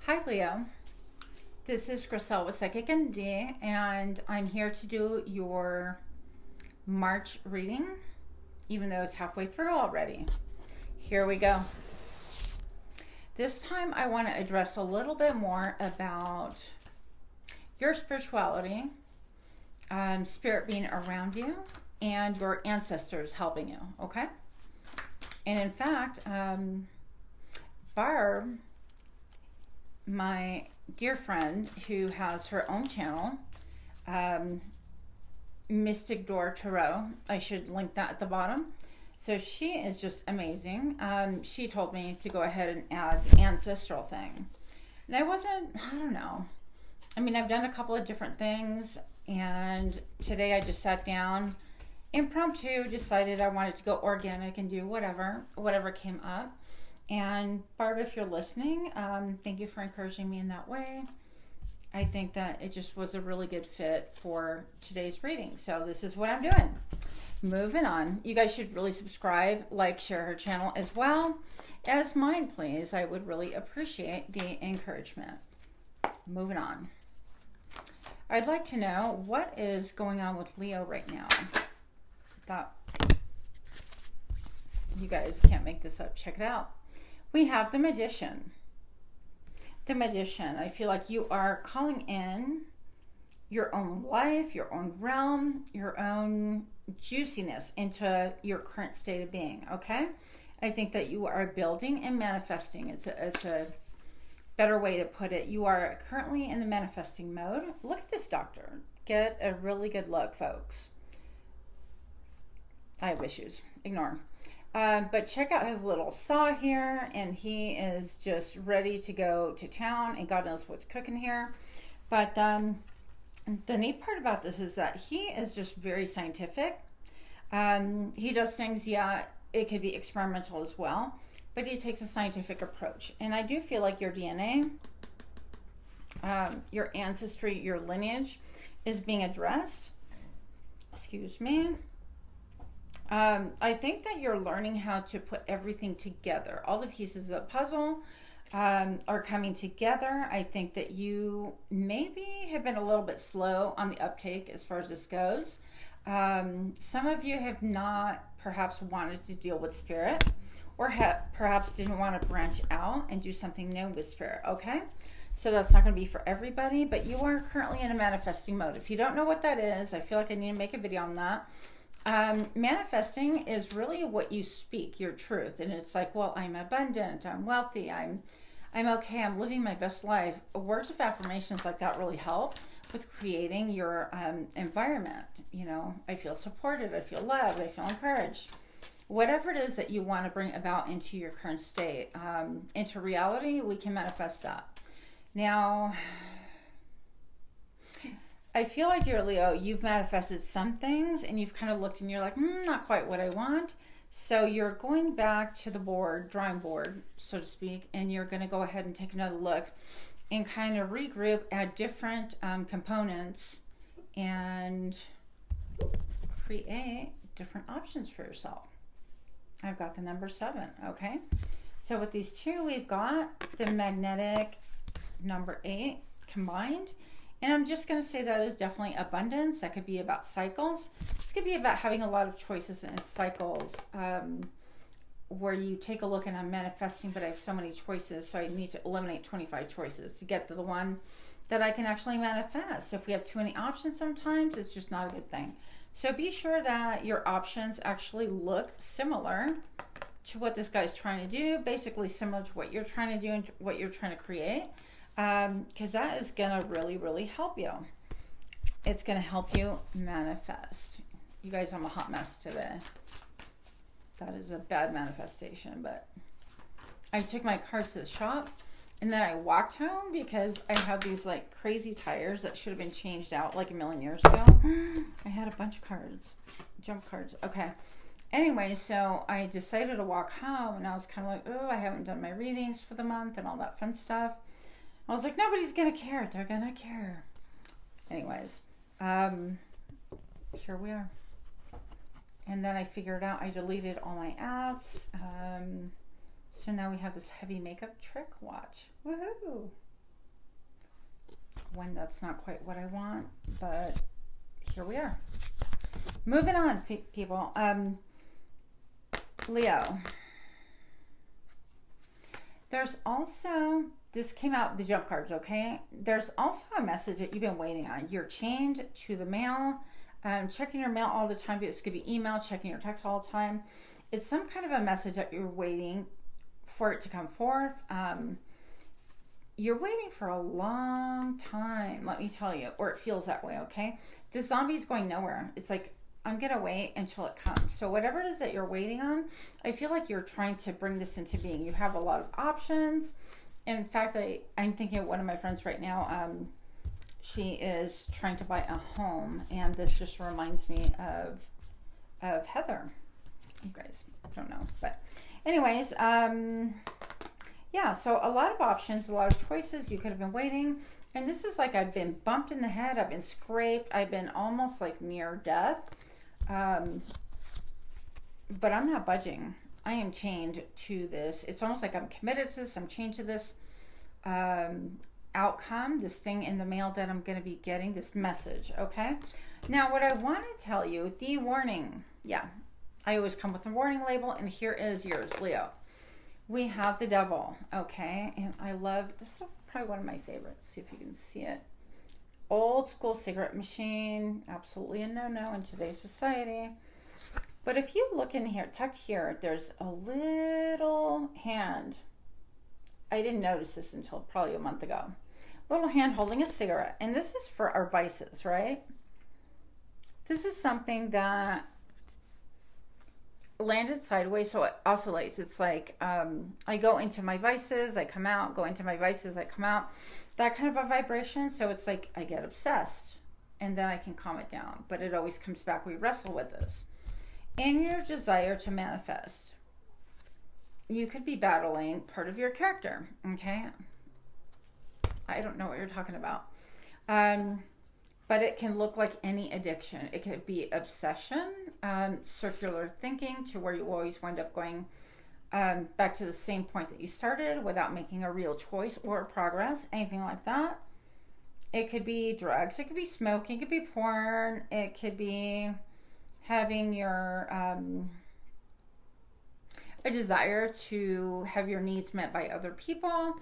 Hi, Leo. This is Griselle with Psychic ND, and I'm here to do your March reading, even though it's halfway through already. Here we go. This time, I want to address a little bit more about your spirituality, spirit being around you, and your ancestors helping you, okay? And in fact, Barb, my dear friend who has her own channel, um, Mystic Door Tarot. I should link that at the bottom. So she is just amazing. She told me to go ahead and add the ancestral thing. And I don't know. I mean, I've done a couple of different things, and today I just sat down, impromptu, decided I wanted to go organic and do whatever came up. And Barb, if you're listening, thank you for encouraging me in that way. I think that it just was a really good fit for today's reading. So this is what I'm doing. Moving on. You guys should really subscribe, like, share her channel as well as mine, please. I would really appreciate the encouragement. Moving on. I'd like to know what is going on with Leo right now. Thought you guys can't make this up. Check it out. We have the Magician. The Magician. I feel like you are calling in your own life, your own realm, your own juiciness into your current state of being, okay? I think that you are building and manifesting. It's a better way to put it. You are currently in the manifesting mode. Look at this doctor. Get a really good look, folks. I have issues. Ignore. But check out his little saw here, and he is just ready to go to town, and God knows what's cooking here. But the neat part about this is that he is just very scientific. He does things, yeah, it could be experimental as well, but he takes a scientific approach. And I do feel like your DNA, your ancestry, your lineage is being addressed. Excuse me. I think that you're learning how to put everything together. All the pieces of the puzzle are coming together. I think that you maybe have been a little bit slow on the uptake as far as this goes. Some of you have not perhaps wanted to deal with spirit, or perhaps didn't want to branch out and do something new with spirit, okay? So that's not going to be for everybody, but you are currently in a manifesting mode. If you don't know what that is, I feel like I need to make a video on that. Manifesting is really what you speak, your truth, and it's like, well, I'm abundant, I'm wealthy, I'm okay, I'm living my best life. Words of affirmations like that really help with creating your environment. You know, I feel supported, I feel loved, I feel encouraged. Whatever it is that you want to bring about into your current state, into reality, we can manifest that. Now, I feel like you're Leo, you've manifested some things and you've kind of looked and you're like, not quite what I want. So you're going back to the drawing board, so to speak, and you're going to go ahead and take another look and kind of regroup, add different components, and create different options for yourself. I've got the number 7, okay? So with these two, we've got the magnetic number 8 combined. And I'm just going to say that is definitely abundance. That could be about cycles. This could be about having a lot of choices and cycles, where you take a look and I'm manifesting, but I have so many choices, so I need to eliminate 25 choices to get to the one that I can actually manifest. If we have too many options sometimes, it's just not a good thing. So be sure that your options actually look similar to what this guy's trying to do, basically similar to what you're trying to do and what you're trying to create. Because that is going to really, really help you. It's going to help you manifest. You guys, I'm a hot mess today. That is a bad manifestation, but I took my cars to the shop and then I walked home because I have these like crazy tires that should have been changed out like a million years ago. I had a bunch of cards, jump cards. Okay. Anyway, so I decided to walk home and I was kind of like, oh, I haven't done my readings for the month and all that fun stuff. I was like, nobody's going to care. They're going to care. Anyways, here we are. And then I figured out I deleted all my apps. So now we have this heavy makeup trick. Watch. Woohoo. when that's not quite what I want, but here we are. Moving on, people. Leo. There's also, this came out, the jump cards, okay? There's also a message that you've been waiting on. You're chained to the mail, checking your mail all the time. This could be email, checking your text all the time. It's some kind of a message that you're waiting for it to come forth. You're waiting for a long time, let me tell you, or it feels that way, okay? The zombie's going nowhere. It's like, I'm going to wait until it comes. So whatever it is that you're waiting on, I feel like you're trying to bring this into being. You have a lot of options. In fact, I'm thinking of one of my friends right now. She is trying to buy a home, and this just reminds me of Heather. You guys don't know, but anyways, yeah, so a lot of options, a lot of choices. You could have been waiting. And this is like, I've been bumped in the head. I've been scraped. I've been almost like near death. But I'm not budging. I am chained to this. It's almost like I'm committed to this. I'm chained to this outcome, this thing in the mail that I'm going to be getting, this message, okay? Now, what I want to tell you, the warning. Yeah, I always come with a warning label, and here is yours, Leo. We have the devil, okay? And I love, this is probably one of my favorites. See if you can see it. Old school cigarette machine. Absolutely a no-no in today's society. But if you look in here, tucked here, there's a little hand. I didn't notice this until probably a month ago. Little hand holding a cigarette. And this is for our vices, right? This is something that landed sideways, so it oscillates. It's like I go into my vices, I come out, go into my vices, I come out. That kind of a vibration. So it's like I get obsessed and then I can calm it down. But it always comes back. We wrestle with this. In your desire to manifest, you could be battling part of your character, okay? I don't know what you're talking about. But it can look like any addiction. It could be obsession, circular thinking, to where you always wind up going back to the same point that you started without making a real choice or progress, anything like that. It could be drugs. It could be smoking. It could be porn. It could be having your a desire to have your needs met by other people.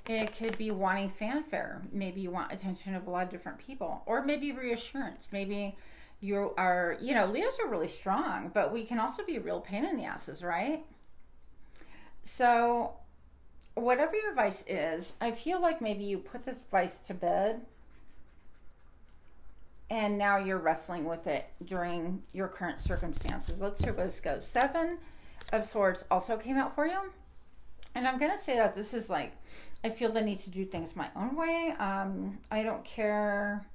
It could be wanting fanfare. Maybe you want attention of a lot of different people. Or maybe reassurance. Maybe you are, Leos are really strong, but we can also be a real pain in the asses, right? So whatever your vice is, I feel like maybe you put this vice to bed and now you're wrestling with it during your current circumstances. Let's see where this goes. 7 of Swords also came out for you. And I'm going to say that this is like, I feel the need to do things my own way. I don't care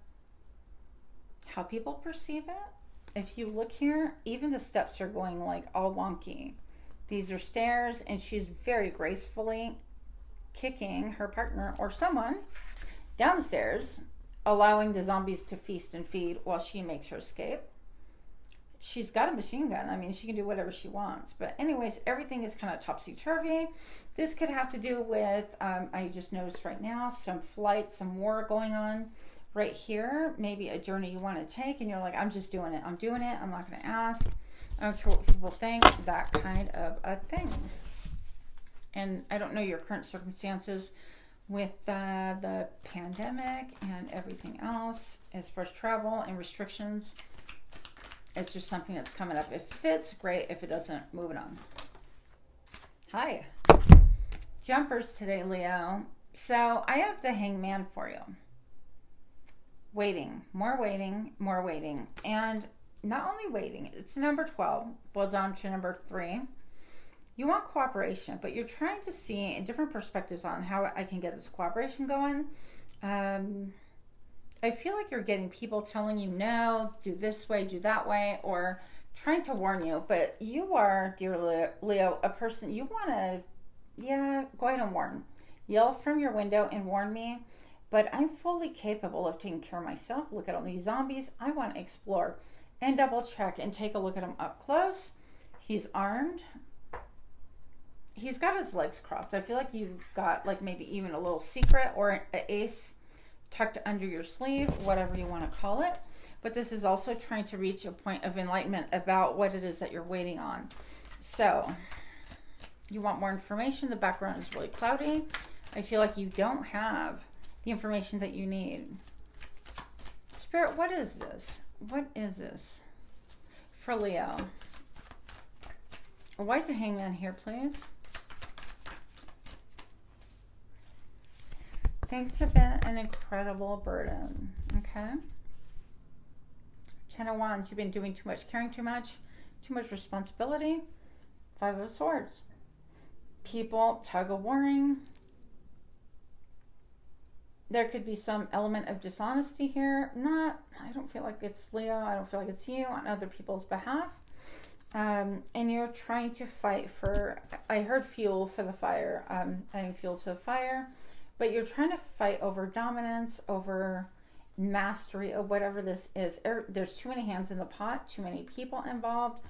how people perceive it. If you look here, even the steps are going like all wonky. These are stairs, and she's very gracefully kicking her partner or someone down the stairs, allowing the zombies to feast and feed while she makes her escape. She's got a machine gun. I mean, she can do whatever she wants. But anyways, everything is kind of topsy-turvy. This could have to do with, I just noticed right now, some flight, some war going on right here. Maybe a journey you want to take, and you're like, I'm just doing it. I'm doing it. I'm not going to ask. I don't care what people think. That kind of a thing. And I don't know your current circumstances with the pandemic and everything else as far as travel and restrictions. It's just something that's coming up. If it fits, great. If it doesn't, moving on. Hi. Jumpers today, Leo. So I have the Hangman for you. Waiting. More waiting. More waiting. And not only waiting. It's number 12. Blows on to number 3. You want cooperation, but you're trying to see different perspectives on how I can get this cooperation going. I feel like you're getting people telling you, no, do this way, do that way, or trying to warn you. But you are, dear Leo, a person, you want to, go ahead and warn. Yell from your window and warn me. But I'm fully capable of taking care of myself. Look at all these zombies. I want to explore and double check and take a look at him up close. He's armed. He's got his legs crossed. I feel like you've got like maybe even a little secret or an ace tucked under your sleeve, whatever you want to call it. But this is also trying to reach a point of enlightenment about what it is that you're waiting on. So you want more information. The background is really cloudy. I feel like you don't have the information that you need. Spirit, what is this? What is this for Leo? Why is the Hangman here, please? Things have been an incredible burden, okay? 10 of Wands, you've been doing too much, carrying too much responsibility. 5 of Swords. People tug-of-warring. There could be some element of dishonesty here. I don't feel like it's Leo. I don't feel like it's you on other people's behalf. And you're trying to fight for, I heard fuel for the fire, adding fuel to the fire, but you're trying to fight over dominance, over mastery of whatever this is. There's too many hands in the pot, too many people involved,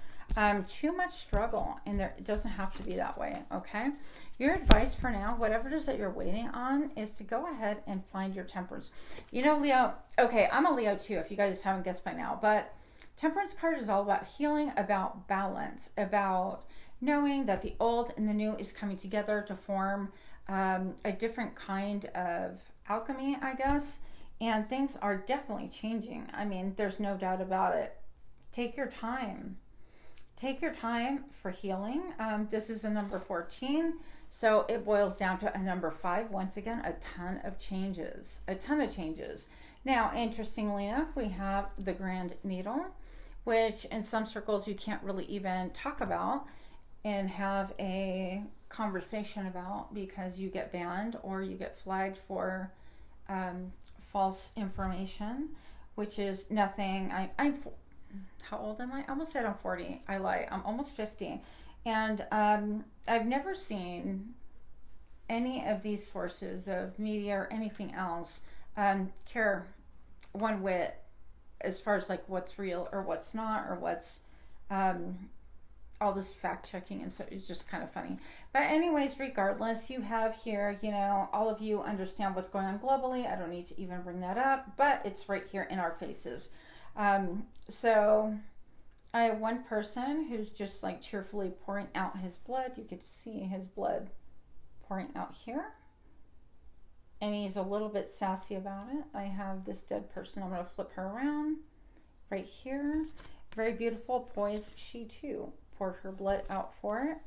too much struggle, and it doesn't have to be that way, okay? Your advice for now, whatever it is that you're waiting on, is to go ahead and find your temperance. You know, Leo, okay, I'm a Leo too, if you guys haven't guessed by now, but Temperance card is all about healing, about balance, about knowing that the old and the new is coming together to form a different kind of alchemy, I guess. And things are definitely changing. I mean, there's no doubt about it. Take your time. Take your time for healing. This is a number 14. So it boils down to a number 5. Once again, a ton of changes. A ton of changes. Now, interestingly enough, we have the Grand Needle, which in some circles you can't really even talk about and have a conversation about because you get banned or you get flagged for false information, which is nothing. I'm how old am I? I almost said I'm 40. I lie. I'm almost 50. And I've never seen any of these sources of media or anything else care one whit as far as like what's real or what's not, or what's all this fact checking, and so it's just kind of funny. But anyways, regardless, you have here, you know, all of you understand what's going on globally. I don't need to even bring that up, but it's right here in our faces. So I have one person who's just like cheerfully pouring out his blood. You could see his blood pouring out here. And he's a little bit sassy about it. I have this dead person. I'm going to flip her around right here. Very beautiful, poised. She too poured her blood out for it.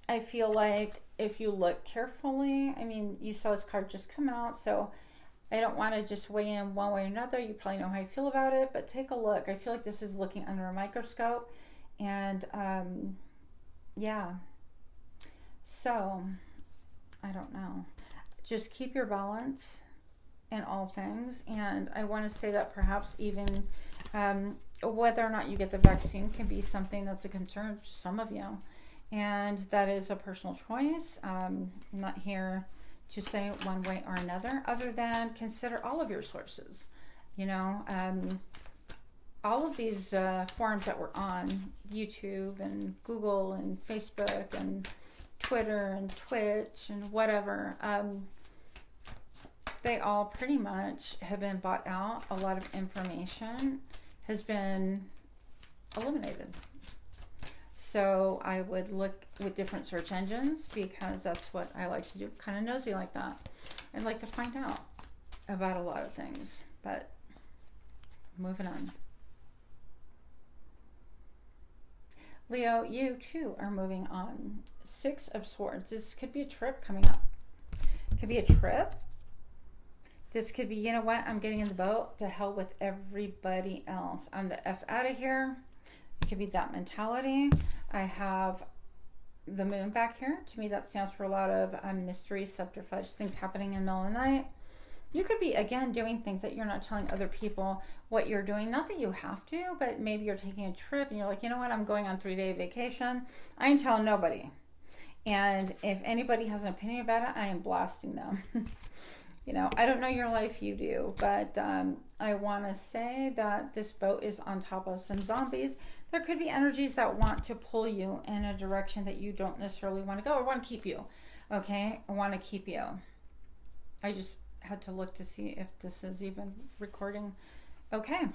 I feel like if you look carefully, I mean, you saw this card just come out, so I don't want to just weigh in one way or another. You probably know how I feel about it, but take a look. I feel like this is looking under a microscope, and yeah. So, I don't know. Just keep your balance in all things, and I want to say that perhaps even whether or not you get the vaccine can be something that's a concern to some of you, and that is a personal choice. I'm not here to say one way or another, other than consider all of your sources. You know, all of these forums that we're on, YouTube and Google and Facebook and Twitter and Twitch and whatever, they all pretty much have been bought out. A lot of information has been eliminated. So I would look with different search engines, because that's what I like to do, kind of nosy like that. I'd like to find out about a lot of things, but moving on. Leo, you too are moving on. 6 of Swords. This could be a trip coming up. It could be a trip. This could be, you know what, I'm getting in the boat. To hell with everybody else. I'm the F out of here. It could be that mentality. I have the moon back here. To me, that stands for a lot of mystery, subterfuge, things happening in the middle of the night. You could be, again, doing things that you're not telling other people what you're doing. Not that you have to, but maybe you're taking a trip and you're like, you know what, I'm going on 3-day vacation. I ain't telling nobody. And if anybody has an opinion about it, I am blasting them. You know, I don't know your life, you do, but I want to say that this boat is on top of some zombies. There could be energies that want to pull you in a direction that you don't necessarily want to go, or want to keep you. Okay, I want to keep you. I just had to look to see if this is even recording. Okay,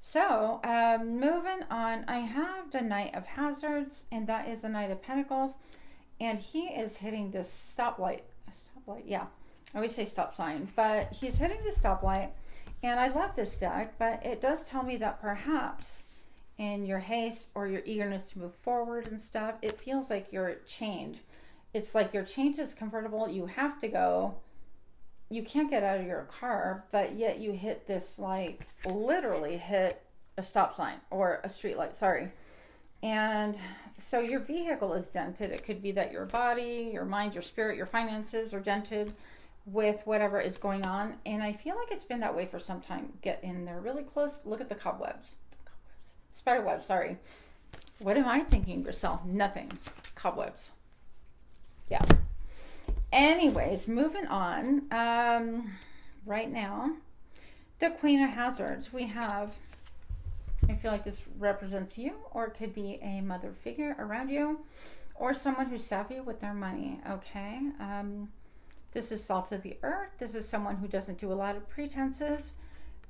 so moving on, I have the Knight of Hazards, and that is the Knight of Pentacles, and he is hitting this stoplight. Stoplight, yeah. I always say stop sign, but he's hitting the stoplight, and I love this deck, but it does tell me that perhaps in your haste or your eagerness to move forward and stuff, it feels like you're chained. It's like your chain is comfortable. You have to go. You can't get out of your car, but yet you hit this, like, literally hit a stop sign or a street light, sorry. And so your vehicle is dented. It could be that your body, your mind, your spirit, your finances are dented with whatever is going on. And I feel like it's been that way for some time. Get in there really close. Look at the cobwebs. Spider webs, sorry. What am I thinking, Griselle? Nothing. Cobwebs. Yeah. Anyways, moving on. Right now, the Queen of Hazards. We have, I feel like this represents you, or it could be a mother figure around you, or someone who's savvy with their money, okay? This is salt of the earth. This is someone who doesn't do a lot of pretenses,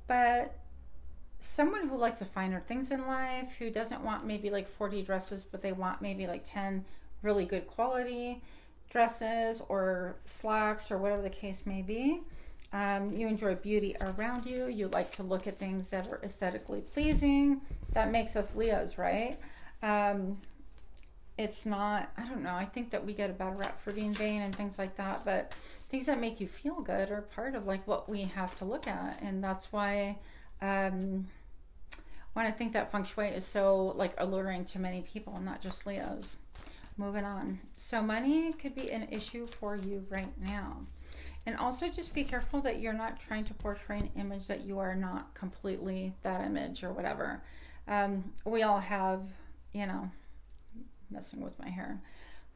but someone who likes the finer things in life, who doesn't want maybe like 40 dresses, but they want maybe like 10 really good quality dresses or slacks or whatever the case may be. You enjoy beauty around you. You like to look at things that are aesthetically pleasing. That makes us Leos, right? It's not, I don't know, I think that we get a bad rap for being vain and things like that, but things that make you feel good are part of like what we have to look at. And that's why when I think that feng shui is so like alluring to many people, not just Leos. Moving on. So money could be an issue for you right now. And also just be careful that you're not trying to portray an image that you are not completely that image or whatever. We all have, you know, messing with my hair.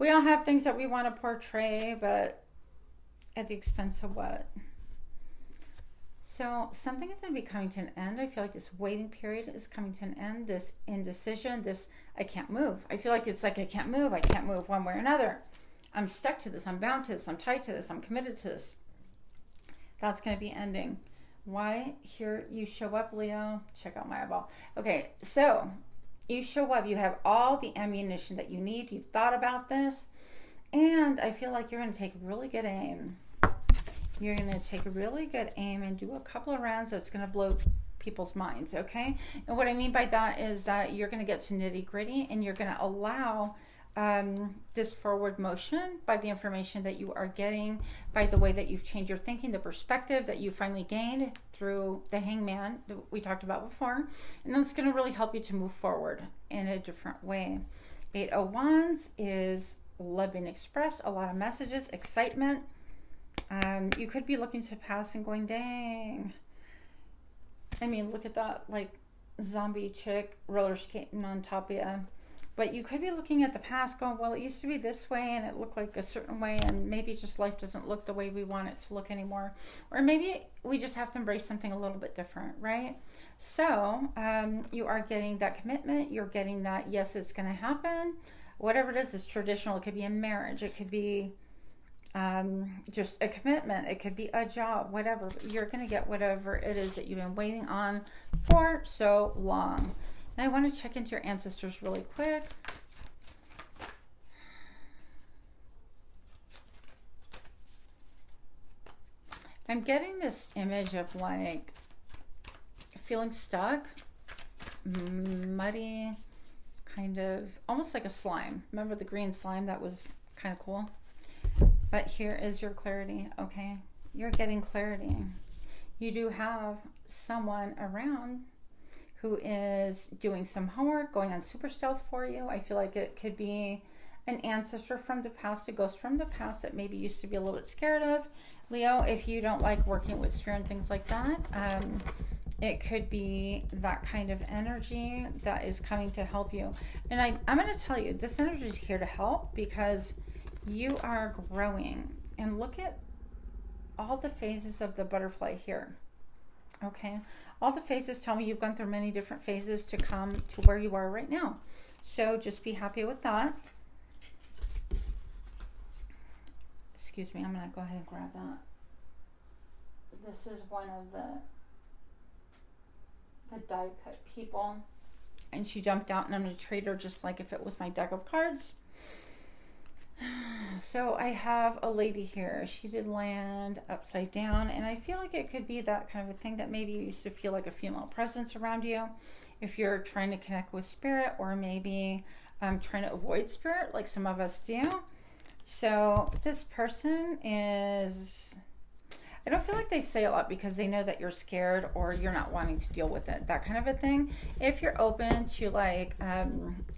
We all have things that we want to portray, but at the expense of what? So something is going to be coming to an end. I feel like this waiting period is coming to an end. This indecision, this I can't move. I feel like it's like I can't move. I can't move one way or another. I'm stuck to this. I'm bound to this. I'm tied to this. I'm committed to this. That's going to be ending. Why? Here you show up, Leo. Check out my eyeball. Okay, so you show up. You have all the ammunition that you need. You've thought about this. And I feel like you're going to take really good aim. You're going to take a really good aim and do a couple of rounds that's going to blow people's minds, okay? And what I mean by that is that you're going to get to nitty gritty and you're going to allow this forward motion by the information that you are getting, by the way that you've changed your thinking, the perspective that you finally gained through the Hangman that we talked about before. And that's going to really help you to move forward in a different way. 8 of Wands is love being expressed, a lot of messages, excitement. You could be looking to the past and going, dang. I mean, look at that, like, zombie chick roller skating on top of you. But you could be looking at the past going, well, it used to be this way and it looked like a certain way, and maybe just life doesn't look the way we want it to look anymore. Or maybe we just have to embrace something a little bit different, right? So you are getting that commitment. You're getting that, yes, it's going to happen. Whatever it is traditional. It could be a marriage. It could be just a commitment. It could be a job, whatever. You're going to get whatever it is that you've been waiting on for so long. Now I want to check into your ancestors really quick. I'm getting this image of like feeling stuck, muddy, kind of almost like a slime. Remember the green slime? That was kind of cool. But here is your clarity, okay? You're getting clarity. You do have someone around who is doing some homework, going on super stealth for you. I feel like it could be an ancestor from the past, a ghost from the past that maybe used to be a little bit scared of. Leo, if you don't like working with spirit and things like that, it could be that kind of energy that is coming to help you. And I'm going to tell you, this energy is here to help because you are growing. And look at all the phases of the butterfly here. Okay, all the phases tell me you've gone through many different phases to come to where you are right now. So just be happy with that. Excuse me, I'm going to go ahead and grab that. this is one of the die cut people, and she jumped out, and I'm going to treat her just like if it was my deck of cards. So I have a lady here. She did land upside down, and I feel like it could be that kind of a thing that maybe you used to feel like a female presence around you if you're trying to connect with spirit, or maybe trying to avoid spirit like some of us do. So this person is, I don't feel like they say a lot because they know that you're scared or you're not wanting to deal with it, that kind of a thing. If you're open to like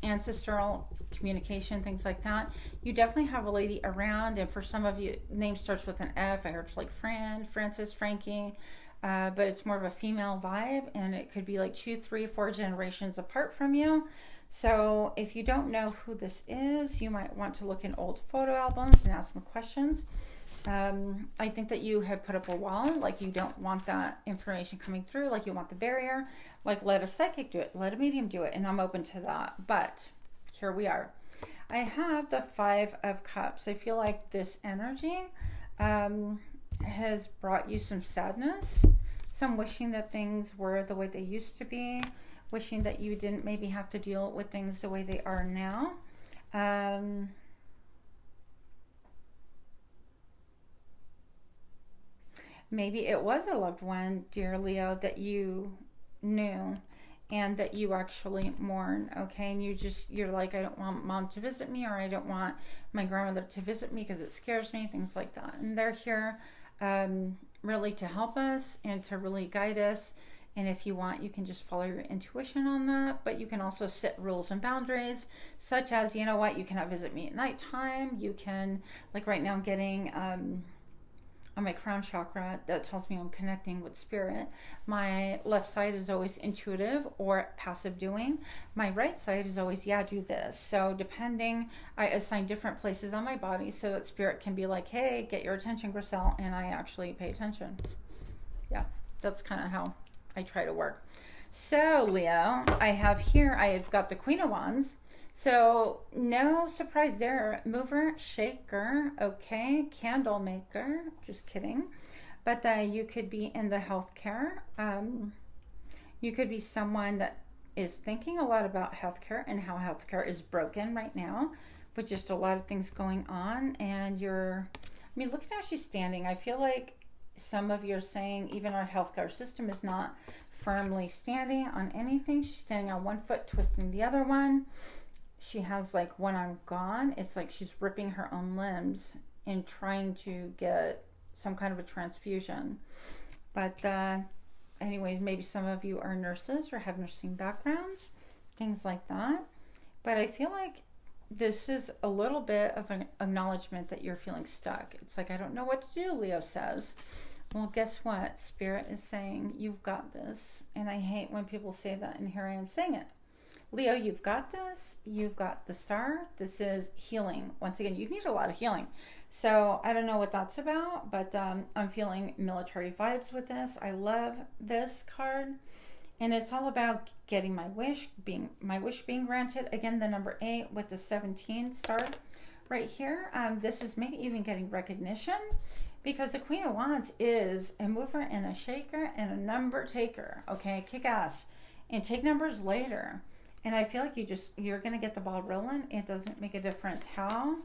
ancestral communication, things like that, you definitely have a lady around. And for some of you, name starts with an F. I heard like Fran, Francis, Frankie, but it's more of a female vibe, and it could be like 2, 3, 4 generations apart from you. So if you don't know who this is, you might want to look in old photo albums and ask them questions. I think that you have put up a wall, like you don't want that information coming through, like you want the barrier, like let a psychic do it, let a medium do it, and I'm open to that. But here we are. I have the 5 of Cups. I feel like this energy has brought you some sadness, some wishing that things were the way they used to be, wishing that you didn't maybe have to deal with things the way they are now. Maybe it was a loved one, dear Leo, that you knew and that you actually mourn, okay? And you're like, I don't want mom to visit me, or I don't want my grandmother to visit me because it scares me, things like that. And they're here really to help us and to really guide us. And if you want, you can just follow your intuition on that. But you can also set rules and boundaries, such as, you know what, you cannot visit me at nighttime. You can, like right now I'm getting on my crown chakra, that tells me I'm connecting with spirit. My left side is always intuitive or passive doing. My right side is always, yeah, do this. So depending, I assign different places on my body so that spirit can be like, hey, get your attention, Griselle, and I actually pay attention. Yeah, that's kind of how I try to work. So Leo, I've got the Queen of Wands. So no surprise there. Mover, shaker, okay, candle maker, just kidding. But you could be in the healthcare. You could be someone that is thinking a lot about healthcare and how healthcare is broken right now, with just a lot of things going on. And look at how she's standing. I feel like some of you are saying even our healthcare system is not firmly standing on anything. She's standing on one foot, twisting the other one. She has like one arm gone. It's like she's ripping her own limbs and trying to get some kind of a transfusion. But anyways, maybe some of you are nurses or have nursing backgrounds, things like that. But I feel like this is a little bit of an acknowledgement that you're feeling stuck. It's like, I don't know what to do, Leo says. Well, guess what? Spirit is saying, you've got this. And I hate when people say that, and here I am saying it. Leo, you've got this. You've got the star. This is healing. Once again, you need a lot of healing. So I don't know what that's about, but I'm feeling military vibes with this. I love this card. And it's all about getting my wish being granted. Again, the number 8 with the 17 star right here. This is maybe even getting recognition, because the Queen of Wands is a mover and a shaker and a number taker. Okay, kick ass. And take numbers later. And I feel like you're going to get the ball rolling. It doesn't make a difference how.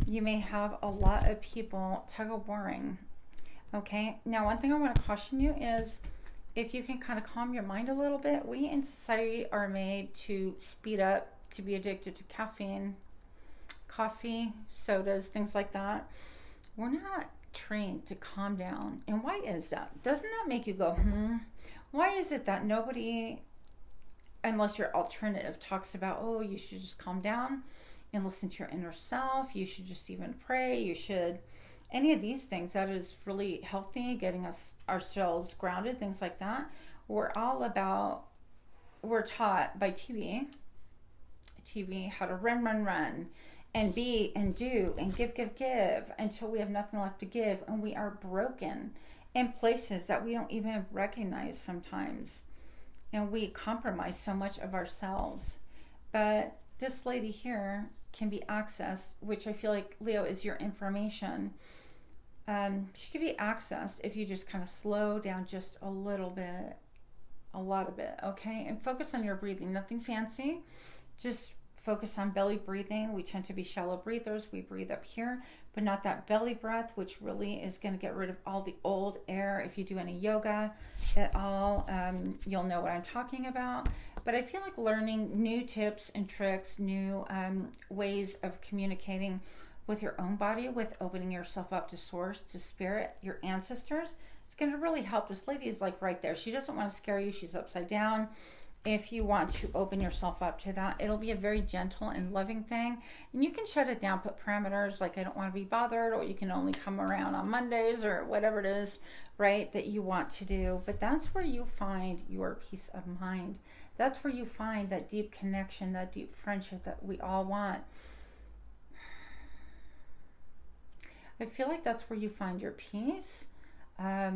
You may have a lot of people tug of warring. Okay, now one thing I want to caution you is, if you can kind of calm your mind a little bit, we in society are made to speed up, to be addicted to caffeine, coffee, sodas, things like that. We're not trained to calm down. And why is that? Doesn't that make you go, Why is it that nobody, unless you're alternative, talks about, oh, you should just calm down and listen to your inner self. You should just even pray. You should, any of these things that is really healthy, getting ourselves grounded, things like that. We're taught by TV how to run and be and do and give until we have nothing left to give, and we are broken in places that we don't even recognize sometimes, and we compromise so much of ourselves. But this lady here can be accessed, which I feel like, Leo, is your information. She could be accessed if you just kind of slow down just a little bit, a lot of it, okay? And focus on your breathing, nothing fancy. Just focus on belly breathing. We tend to be shallow breathers. We breathe up here, but not that belly breath, which really is going to get rid of all the old air. If you do any yoga at all, you'll know what I'm talking about. But I feel like learning new tips and tricks, new ways of communicating with your own body, with opening yourself up to source, to spirit, your ancestors, it's going to really help. This lady is like right there. She doesn't want to scare you. She's upside down. If you want to open yourself up to that, it'll be a very gentle and loving thing. And you can shut it down, put parameters like I don't want to be bothered, or you can only come around on Mondays, or whatever it is, right, that you want to do. But that's where you find your peace of mind. That's where you find that deep connection, that deep friendship that we all want. I feel like that's where you find your peace. I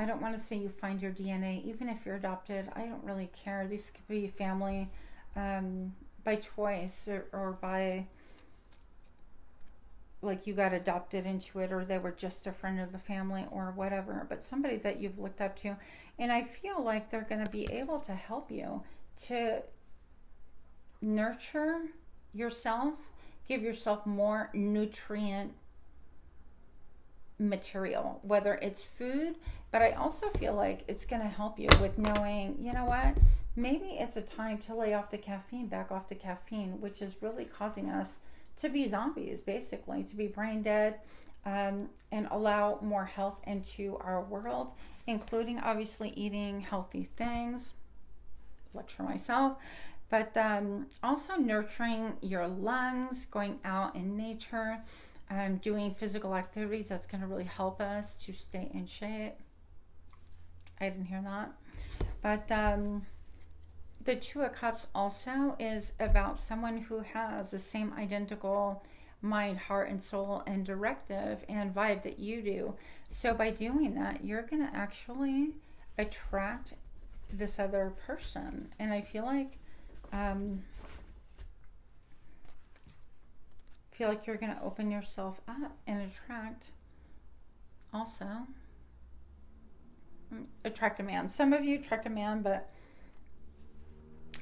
don't want to say you find your DNA, even if you're adopted. I don't really care. These could be family by choice, or by, like, you got adopted into it, or they were just a friend of the family, or whatever. But somebody that you've looked up to. And I feel like they're going to be able to help you to nurture yourself, give yourself more nutrient material, whether it's food, but I also feel like it's going to help you with knowing, you know what, maybe it's a time to lay off the caffeine, back off the caffeine, which is really causing us to be zombies, basically, to be brain dead, and allow more health into our world, including obviously eating healthy things, lecture myself, but also nurturing your lungs, going out in nature, doing physical activities. That's going to really help us to stay in shape. I didn't hear that. But the Two of Cups also is about someone who has the same identical mind, heart, and soul, and directive and vibe that you do. So by doing that, you're going to actually attract this other person. And I feel like you're going to open yourself up and attract a man. Some of you attract a man, but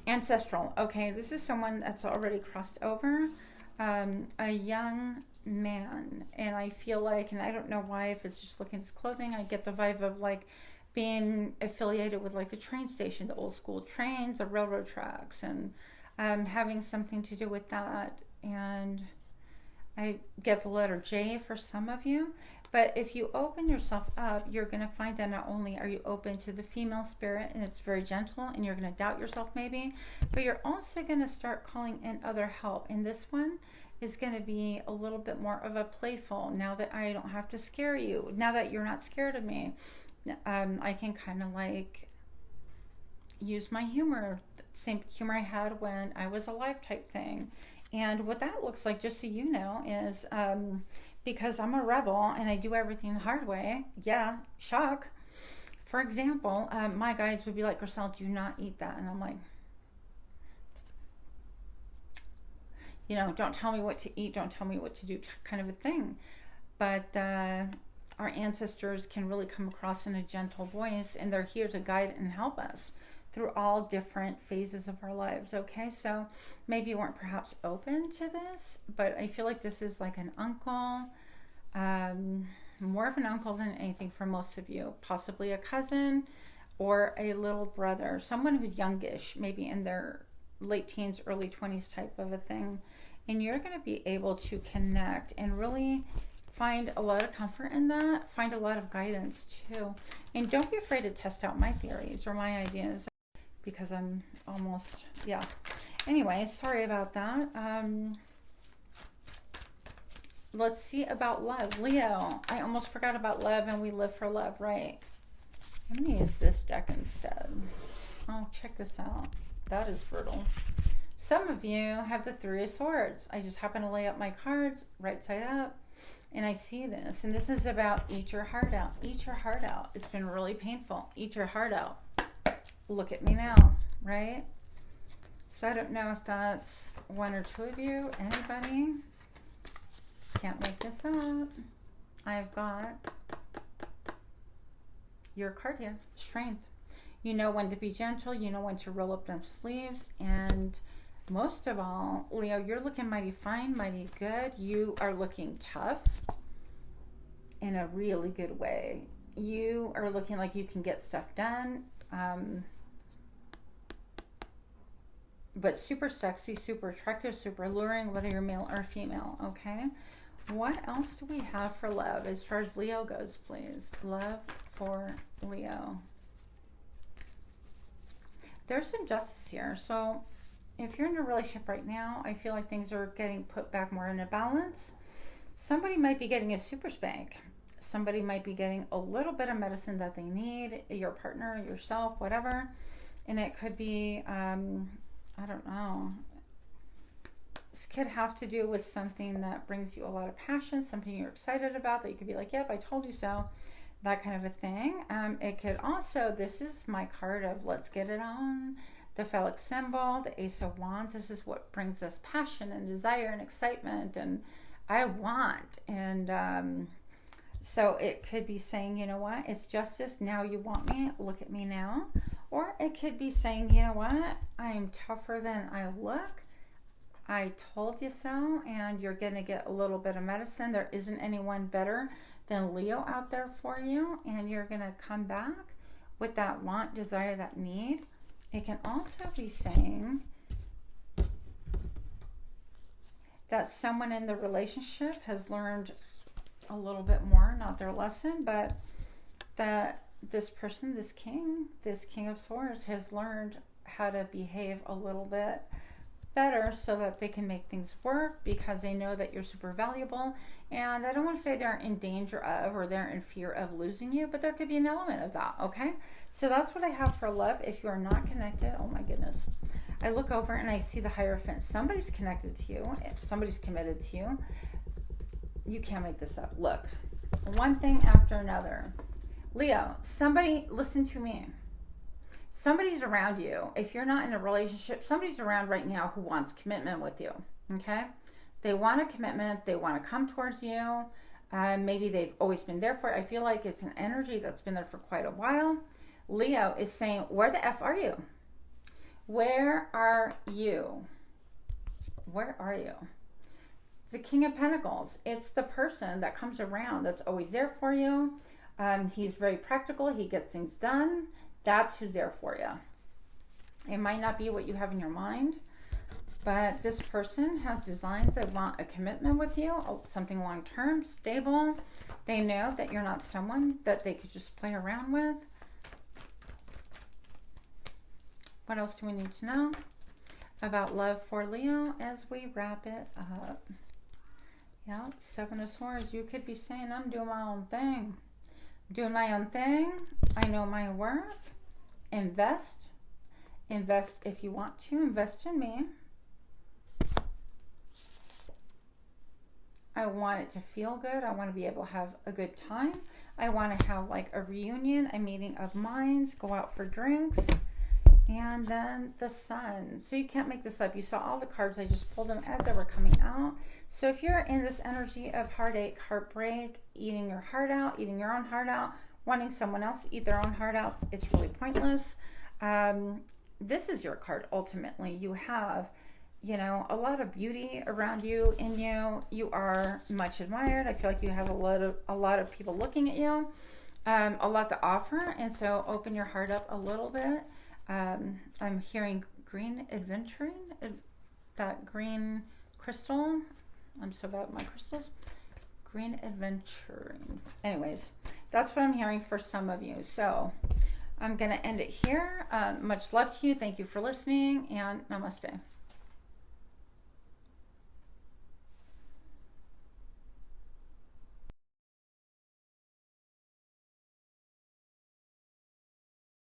ancestral. Okay, this is someone that's already crossed over, a young man. And I feel like, and I don't know why, if it's just looking at his clothing, I get the vibe of like being affiliated with like the train station, the old school trains, the railroad tracks, and having something to do with that. And I get the letter J for some of you. But if you open yourself up, you're going to find that not only are you open to the female spirit, and it's very gentle, and you're going to doubt yourself maybe, but you're also going to start calling in other help. And this one is going to be a little bit more of a playful, now that I don't have to scare you, now that you're not scared of me, I can kind of like use my humor, same humor I had when I was alive type thing. And what that looks like, just so you know, is because I'm a rebel and I do everything the hard way. Yeah, shock. For example, my guys would be like, Gricel, do not eat that. And I'm like, you know, don't tell me what to eat, don't tell me what to do, kind of a thing. But our ancestors can really come across in a gentle voice, and they're here to guide and help us through all different phases of our lives. Okay, so maybe you weren't perhaps open to this, but I feel like this is like an uncle, more of an uncle than anything for most of you, possibly a cousin or a little brother, someone who's youngish, maybe in their late teens, early 20s type of a thing. And you're going to be able to connect and really find a lot of comfort in that, find a lot of guidance too. And don't be afraid to test out my theories or my ideas, because I'm almost, yeah. Anyway, sorry about that. Let's see about love. Leo, I almost forgot about love, and we live for love, right? I'm going to use this deck instead. Oh, check this out. That is fertile. Some of you have the Three of Swords. I just happen to lay up my cards right side up, and I see this. And this is about eat your heart out. Eat your heart out. It's been really painful. Eat your heart out. Look at me now, right? So I don't know if that's one or two of you, anybody. Can't make this up. I've got your card here, strength. You know when to be gentle. You know when to roll up them sleeves. And most of all, Leo, you're looking mighty fine, mighty good. You are looking tough in a really good way. You are looking like you can get stuff done. But super sexy, super attractive, super alluring, whether you're male or female, okay? What else do we have for love as far as Leo goes, please? Love for Leo. There's some justice here. So if you're in a relationship right now, I feel like things are getting put back more into balance. Somebody might be getting a super spank. Somebody might be getting a little bit of medicine that they need, your partner, yourself, whatever. And it could be, I don't know. This could have to do with something that brings you a lot of passion, something you're excited about that you could be like, yep, I told you so. That kind of a thing. It could also, this is my card of let's get it on. The phallic symbol, the Ace of Wands. This is what brings us passion and desire and excitement and I want. And so it could be saying, you know what, it's justice. Now you want me. Look at me now. Or it could be saying, you know what, I'm tougher than I look. I told you so. And you're going to get a little bit of medicine. There isn't anyone better than Leo out there for you. And you're going to come back with that want, desire, that need. It can also be saying that someone in the relationship has learned a little bit more, not their lesson, but that this person, this king of swords has learned how to behave a little bit better so that they can make things work because they know that you're super valuable. And I don't want to say they're in danger of or they're in fear of losing you, but there could be an element of that, okay? So that's what I have for love. If you are not connected, oh my goodness. I look over and I see the Hierophant. Somebody's connected to you. Somebody's committed to you. You can't make this up. Look, one thing after another. Leo, somebody, listen to me. Somebody's around you. If you're not in a relationship, somebody's around right now who wants commitment with you, okay? They want a commitment. They want to come towards you. Maybe they've always been there for it. I feel like it's an energy that's been there for quite a while. Leo is saying, where the F are you? Where are you? Where are you? The King of Pentacles. It's the person that comes around that's always there for you. He's very practical. He gets things done. That's who's there for you. It might not be what you have in your mind, but this person has designs. They want a commitment with you, something long-term, stable. They know that you're not someone that they could just play around with. What else do we need to know about love for Leo as we wrap it up? Yeah, Seven of Swords. You could be saying, I'm doing my own thing. Doing my own thing. I know my worth. Invest. Invest if you want to. Invest in me. I want it to feel good. I want to be able to have a good time. I want to have like a reunion, a meeting of minds, go out for drinks. And then the Sun. So you can't make this up. You saw all the cards. I just pulled them as they were coming out. So if you're in this energy of heartache, heartbreak, eating your heart out, eating your own heart out, wanting someone else to eat their own heart out, it's really pointless. This is your card ultimately. You have, you know, a lot of beauty around you, in you. You are much admired. I feel like you have a lot of people looking at you, a lot to offer. And so open your heart up a little bit. I'm hearing green adventuring, that green crystal. I'm so bad with my crystals. Green adventuring. Anyways, that's what I'm hearing for some of you. So I'm going to end it here. Much love to you. Thank you for listening, and namaste.